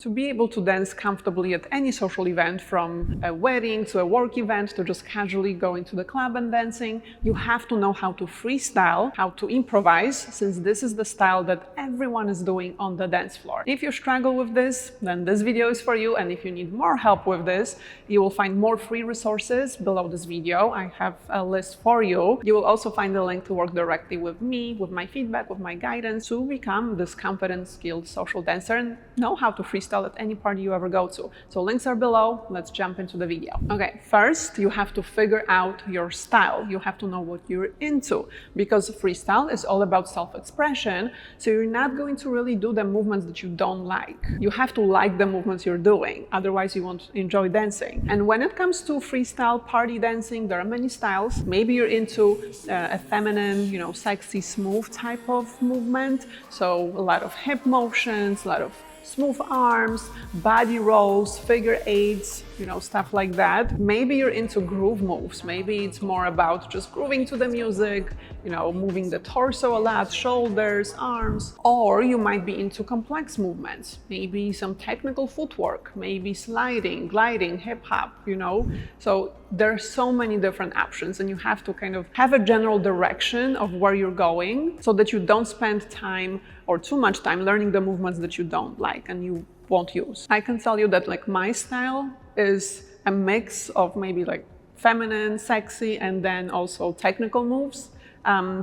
To be able to dance comfortably at any social event, from a wedding to a work event to just casually going to the club and dancing, you have to know how to freestyle, how to improvise, since this is the style that everyone is doing on the dance floor. If you struggle with this, then this video is for you, and if you need more help with this, you will find more free resources below this video. I have a list for you. You will also find a link to work directly with me, with my feedback, with my guidance, to become this confident, skilled social dancer and know how to freestyle at any party you ever go to. So links are below. Let's jump into the video. Okay, first you have to figure out your style. You have to know what you're into, because freestyle is all about self-expression. So you're not going to really do the movements that you don't like. You have to like the movements you're doing, otherwise you won't enjoy dancing. And when it comes to freestyle party dancing, there are many styles. Maybe you're into a feminine, sexy, smooth type of movement. So a lot of hip motions, a lot of smooth arms, body rolls, figure eights, stuff like that. Maybe you're into groove moves. Maybe it's more about just grooving to the music, moving the torso a lot, shoulders, arms. Or you might be into complex movements, maybe some technical footwork, maybe sliding, gliding, hip hop, So there are so many different options, and you have to kind of have a general direction of where you're going so that you don't spend time or too much time learning the movements that you don't like and you won't use. I can tell you that my style is a mix of maybe feminine, sexy, and then also technical moves.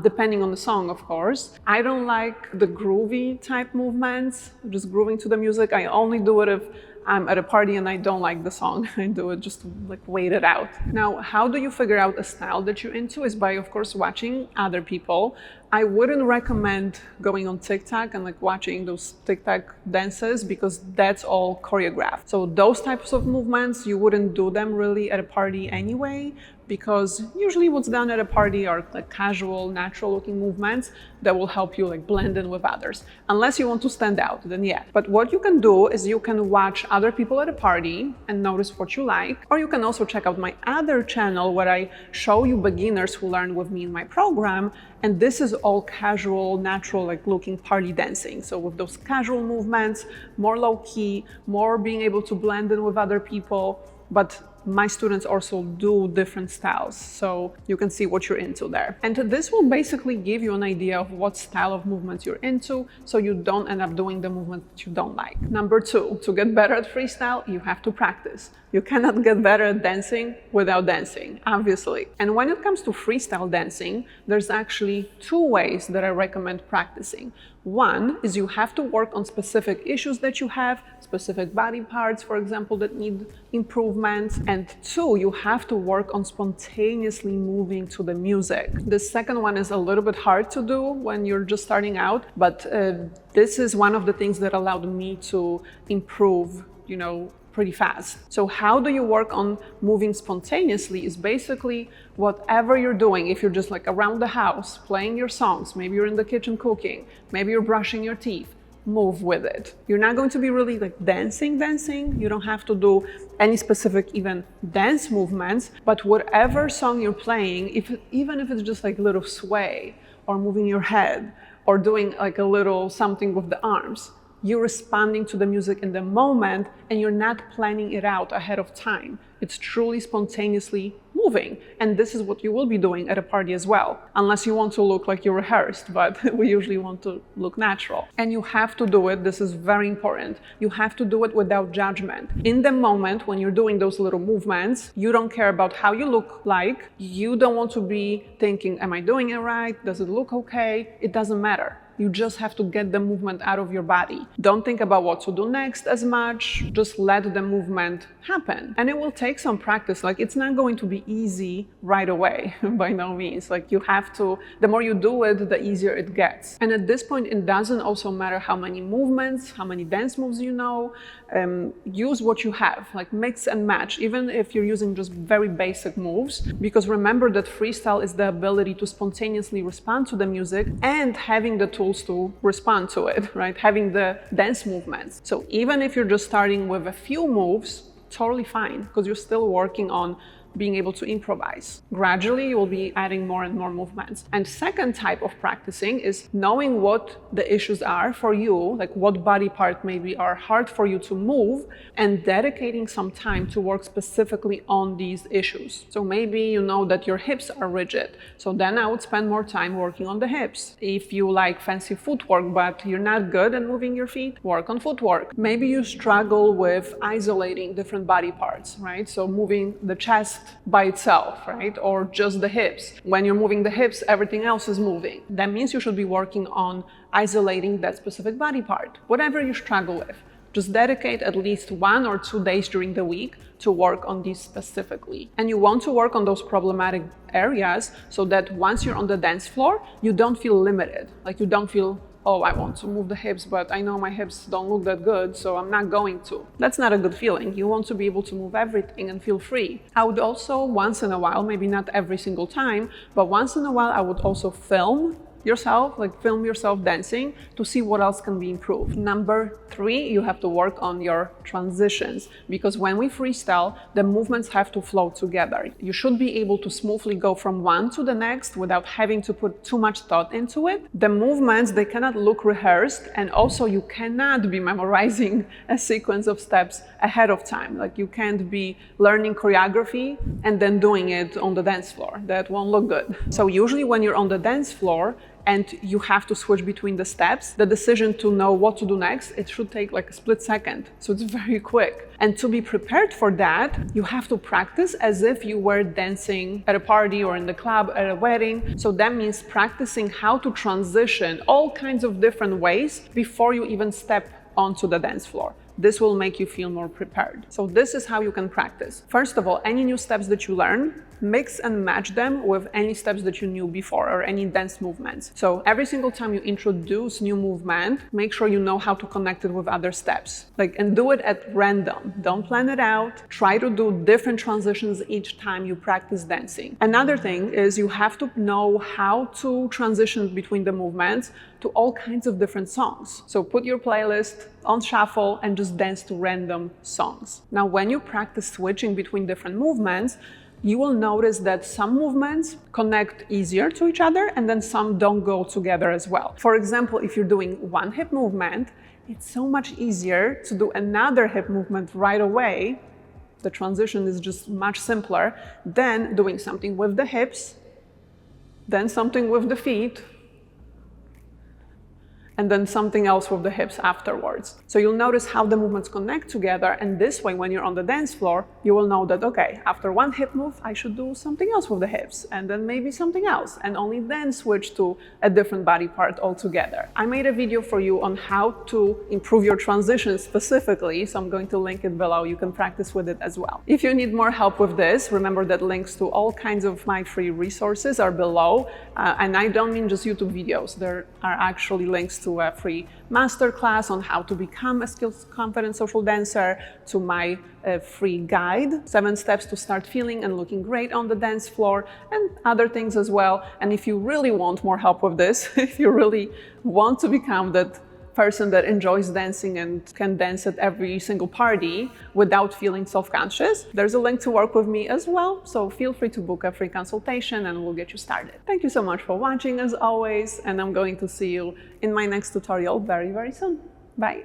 Depending on the song, of course. I don't like the groovy type movements, just grooving to the music. I only do it if I'm at a party and I don't like the song. I do it just to wait it out. Now, how do you figure out a style that you're into? Is by, of course, watching other people. I wouldn't recommend going on TikTok and watching those TikTok dances, because that's all choreographed. So those types of movements, you wouldn't do them really at a party anyway, because usually what's done at a party are casual, natural looking movements that will help you blend in with others. Unless you want to stand out, then yeah. But what you can do is you can watch other people at a party and notice what you like. Or you can also check out my other channel where I show you beginners who learn with me in my program. And this is all casual, natural, looking party dancing. So with those casual movements, more low key, more being able to blend in with other people. But my students also do different styles, so you can see what you're into there. And this will basically give you an idea of what style of movements you're into, so you don't end up doing the movements that you don't like. Number 2, to get better at freestyle, you have to practice. You cannot get better at dancing without dancing, obviously. And when it comes to freestyle dancing, there's actually 2 ways that I recommend practicing. One is you have to work on specific issues that you have, specific body parts, for example, that need improvement. And 2, you have to work on spontaneously moving to the music. The second one is a little bit hard to do when you're just starting out, but this is one of the things that allowed me to improve, pretty fast. So how do you work on moving spontaneously is basically whatever you're doing. If you're just around the house, playing your songs, maybe you're in the kitchen cooking, maybe you're brushing your teeth, move with it. You're not going to be really dancing. You don't have to do any specific even dance movements, but whatever song you're playing, even if it's just a little sway or moving your head or doing a little something with the arms, you're responding to the music in the moment and you're not planning it out ahead of time. It's truly spontaneously moving. And this is what you will be doing at a party as well, unless you want to look like you rehearsed, but we usually want to look natural. And you have to do it, this is very important, you have to do it without judgment. In the moment when you're doing those little movements, you don't care about how you look like. You don't want to be thinking, am I doing it right? Does it look okay? It doesn't matter. You just have to get the movement out of your body. Don't think about what to do next as much. Just let the movement happen. And it will take some practice. It's not going to be easy right away, by no means. You have to, the more you do it, the easier it gets. And at this point, it doesn't also matter how many movements, how many dance moves you know. Use what you have, mix and match, even if you're using just very basic moves. Because remember that freestyle is the ability to spontaneously respond to the music and having the tools to respond to it, right? Having the dance movements. So even if you're just starting with a few moves, totally fine, because you're still working on being able to improvise. Gradually, you will be adding more and more movements. And second type of practicing is knowing what the issues are for you, like what body part maybe are hard for you to move, and dedicating some time to work specifically on these issues. So maybe you know that your hips are rigid, so then I would spend more time working on the hips. If you like fancy footwork but you're not good at moving your feet, work on footwork. Maybe you struggle with isolating different body parts, right? So moving the chest by itself, right? Or just the hips. When you're moving the hips, everything else is moving. That means you should be working on isolating that specific body part. Whatever you struggle with, just dedicate at least 1 or 2 days during the week to work on these specifically. And you want to work on those problematic areas so that once you're on the dance floor, you don't feel limited. Like you don't feel, oh, I want to move the hips, but I know my hips don't look that good, so I'm not going to. That's not a good feeling. You want to be able to move everything and feel free. I would also, once in a while, maybe not every single time, but once in a while, I would also film yourself dancing to see what else can be improved. Number 3, you have to work on your transitions, because when we freestyle, the movements have to flow together. You should be able to smoothly go from one to the next without having to put too much thought into it. The movements, they cannot look rehearsed, and also you cannot be memorizing a sequence of steps ahead of time. Like you can't be learning choreography and then doing it on the dance floor. That won't look good. So usually when you're on the dance floor, and you have to switch between the steps, the decision to know what to do next, it should take like a split second. So it's very quick. And to be prepared for that, you have to practice as if you were dancing at a party or in the club at a wedding. So that means practicing how to transition all kinds of different ways before you even step onto the dance floor. This will make you feel more prepared. So this is how you can practice. First of all, any new steps that you learn, mix and match them with any steps that you knew before or any dance movements. So every single time you introduce new movement, make sure you know how to connect it with other steps. And do it at random. Don't plan it out. Try to do different transitions each time you practice dancing. Another thing is you have to know how to transition between the movements to all kinds of different songs. So put your playlist on shuffle and just dance to random songs. Now, when you practice switching between different movements, you will notice that some movements connect easier to each other and then some don't go together as well. For example, if you're doing one hip movement, it's so much easier to do another hip movement right away. The transition is just much simpler than doing something with the hips, then something with the feet, and then something else with the hips afterwards. So you'll notice how the movements connect together, and this way when you're on the dance floor, you will know that, okay, after one hip move, I should do something else with the hips, and then maybe something else, and only then switch to a different body part altogether. I made a video for you on how to improve your transitions specifically, so I'm going to link it below. You can practice with it as well. If you need more help with this, remember that links to all kinds of my free resources are below, and I don't mean just YouTube videos. There are actually links to a free masterclass on how to become a skilled, confident social dancer, to my free guide, 7 steps to start feeling and looking great on the dance floor, and other things as well. And if you really want more help with this, if you really want to become that person that enjoys dancing and can dance at every single party without feeling self-conscious, there's a link to work with me as well. So feel free to book a free consultation and we'll get you started. Thank you so much for watching as always, and I'm going to see you in my next tutorial very, very soon. Bye.